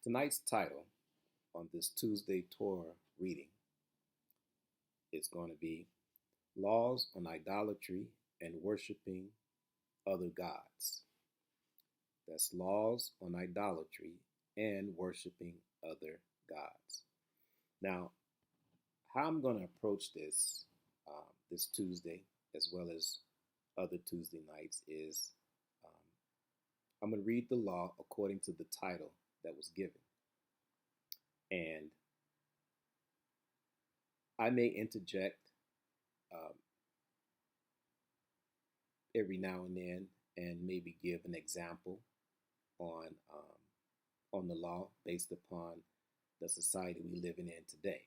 Tonight's title on this Tuesday Torah reading is going to be Laws on Idolatry and Worshiping Other Gods. That's laws on idolatry and worshiping other gods. Now, how I'm going to approach this Tuesday, as well as other Tuesday nights, is I'm going to read the law according to the title that was given. And I may interject every now and then and maybe give an example on the law based upon the society we live in today.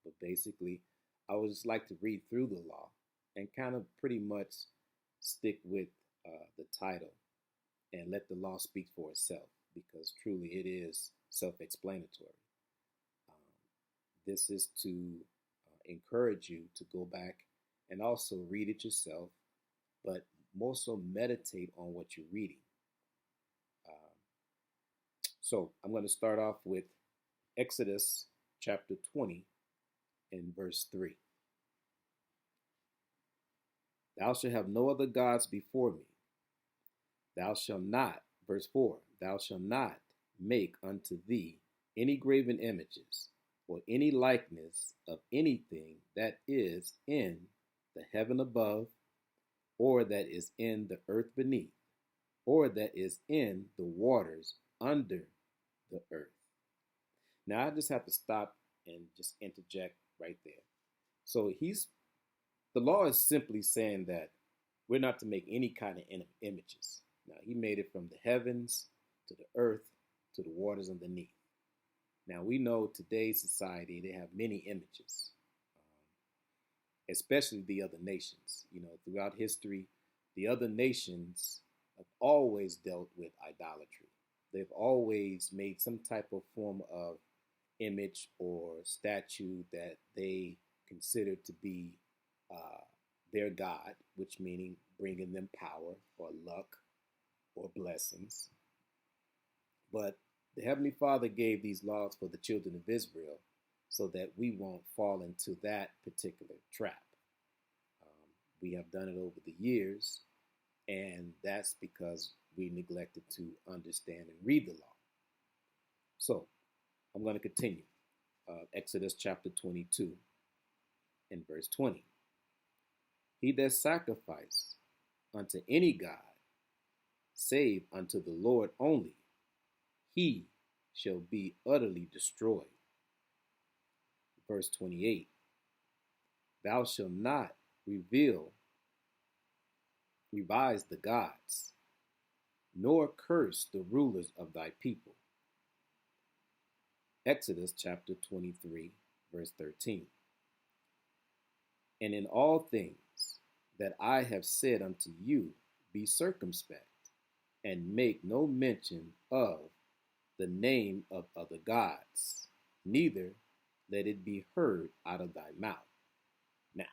But basically, I would just like to read through the law and kind of pretty much stick with the title and let the law speak for itself, because truly it is self-explanatory. This is to encourage you to go back and also read it yourself, but more so meditate on what you're reading. So I'm going to start off with Exodus chapter 20 and verse 3. Thou shalt have no other gods before me. Thou shalt not, verse 4, thou shalt not make unto thee any graven images or any likeness of anything that is in the heaven above, or that is in the earth beneath, or that is in the waters under the earth. Now I just have to stop and just interject right there. So the law is simply saying that we're not to make any kind of images. Now he made it from the heavens to the earth to the waters underneath. Now we know today's society, they have many images, especially the other nations. Throughout history, the other nations have always dealt with idolatry. They've always made some type of form of image or statue that they consider to be their God, which meaning bringing them power or luck or blessings. But the Heavenly Father gave these laws for the children of Israel so that we won't fall into that particular trap. We have done it over the years, and that's because we neglected to understand and read the law. So I'm going to continue. Exodus chapter 22 and verse 20. He that sacrifice unto any god, save unto the Lord only, he shall be utterly destroyed. Verse 28. Thou shalt not revise the gods, nor curse the rulers of thy people. Exodus chapter 23, verse 13. And in all things that I have said unto you, be circumspect, and make no mention of the name of other gods, neither let it be heard out of thy mouth. Now,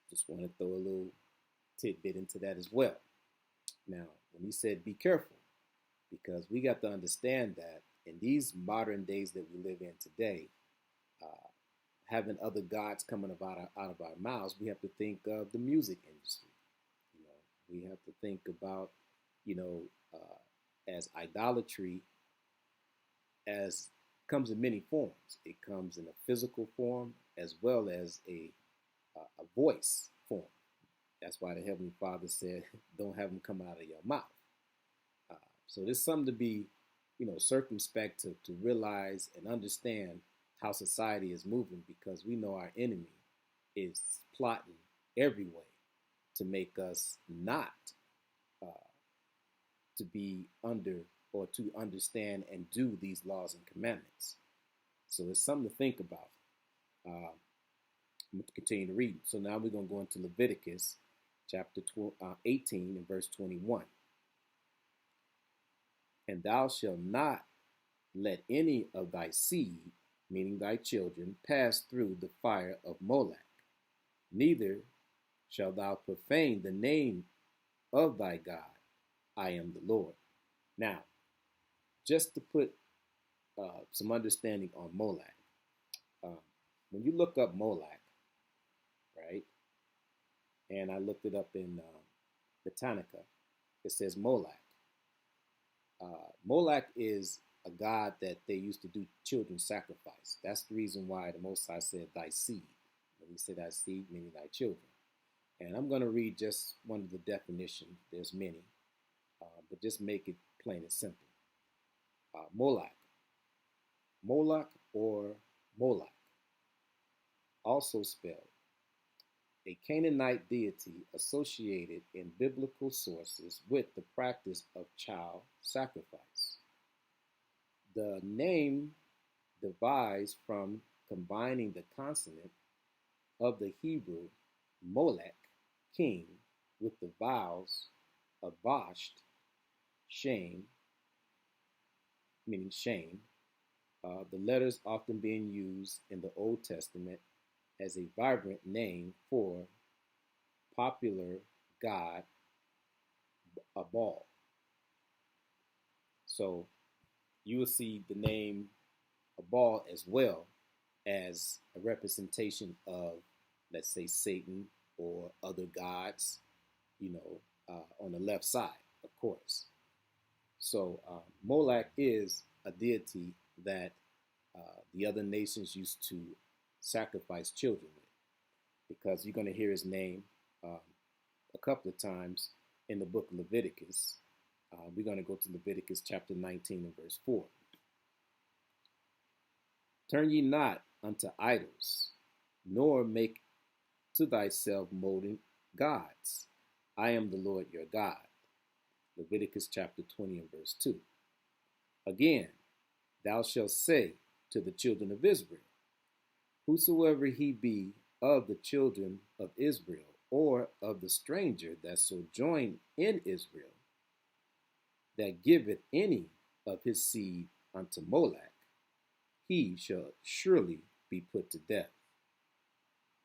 just want to throw a little tidbit into that as well. Now, when he said be careful, because we got to understand that in these modern days that we live in today, having other gods coming out of our mouths, we have to think of the music industry. We have to think about, as idolatry as comes in many forms. It comes in a physical form as well as a voice form. That's why the Heavenly Father said, don't have them come out of your mouth. So there's something to be, circumspect to realize and understand how society is moving, because we know our enemy is plotting every way to make us not to be under or to understand and do these laws and commandments. So it's something to think about. I'm going to continue to read. So now we're going to go into Leviticus chapter 18 and verse 21. And thou shalt not let any of thy seed, meaning thy children, pass through the fire of Molech, neither shalt thou profane the name of thy God. I am the Lord. Now, just to put some understanding on Molech, uh, when you look up Molech, right, and I looked it up in Britannica, it says Molech. Molech is a god that they used to do children sacrifice. That's the reason why the Most High said thy seed. When he said thy seed, meaning thy children. And I'm going to read just one of the definitions. There's many, but just make it plain and simple. Moloch. Moloch or Moloch, also spelled a Canaanite deity associated in biblical sources with the practice of child sacrifice. The name derives from combining the consonant of the Hebrew Molech, king, with the vowels of Vasht, shame, meaning shame, the letters often being used in the Old Testament as a vibrant name for popular god Baal. So you will see the name Baal as well as a representation of, let's say, Satan or other gods, on the left side, of course. So Molech is a deity that the other nations used to sacrifice children with, because you're going to hear his name a couple of times in the book of Leviticus. We're going to go to Leviticus chapter 19 and verse 4. Turn ye not unto idols, nor make to thyself molten gods. I am the Lord your God. Leviticus chapter 20 and verse 2. Again, thou shalt say to the children of Israel, whosoever he be of the children of Israel, or of the stranger that sojourn in Israel, that giveth any of his seed unto Molech, he shall surely be put to death.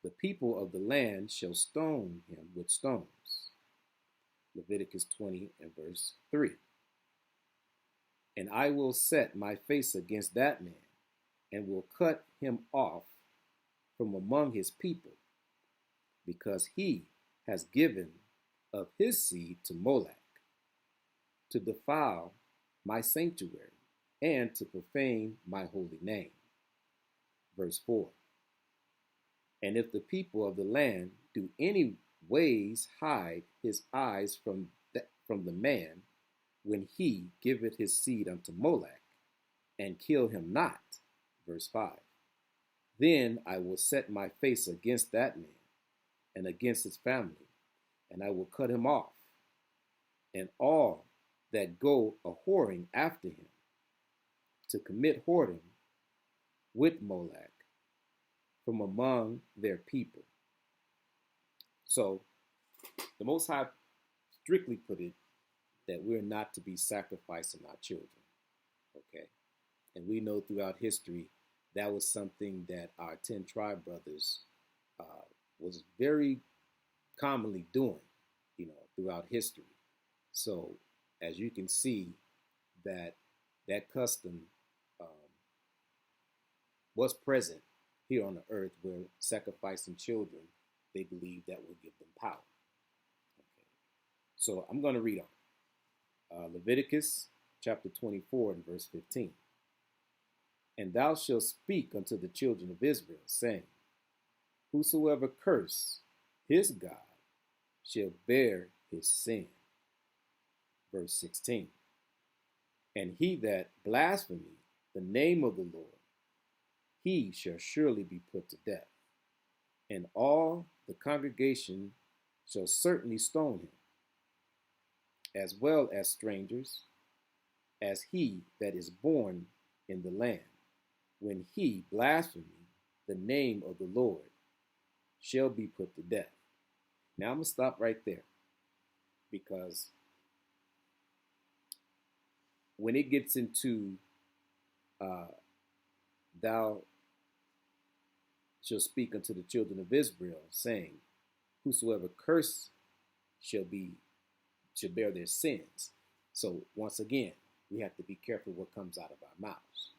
The people of the land shall stone him with stones. Leviticus 20 and verse 3. And I will set my face against that man, and will cut him off from among his people, because he has given of his seed to Molech, to defile my sanctuary, and to profane my holy name. Verse 4. And if the people of the land do any ways hide his eyes from the man, when he giveth his seed unto Molech, and kill him not, verse 5, then I will set my face against that man, and against his family, and I will cut him off, and all that go a whoring after him, to commit whoredom with Molech from among their people. So the Most High strictly put it that we're not to be sacrificing our children, okay? And we know throughout history that was something that our 10 tribe brothers was very commonly doing, throughout history. So as you can see, that custom was present here on the earth, where sacrificing children, they believe that will give them power. Okay. So I'm going to read on. Leviticus chapter 24 and verse 15. And thou shalt speak unto the children of Israel, saying, whosoever curse his God shall bear his sin. Verse 16. And he that blasphemeth the name of the Lord, he shall surely be put to death. And all the congregation shall certainly stone him, as well as strangers, as he that is born in the land, when he blasphemeth the name of the Lord, shall be put to death. Now I'm going to stop right there, because when it gets into thou shall speak unto the children of Israel, saying, whosoever curse shall bear their sins. So once again, we have to be careful what comes out of our mouths.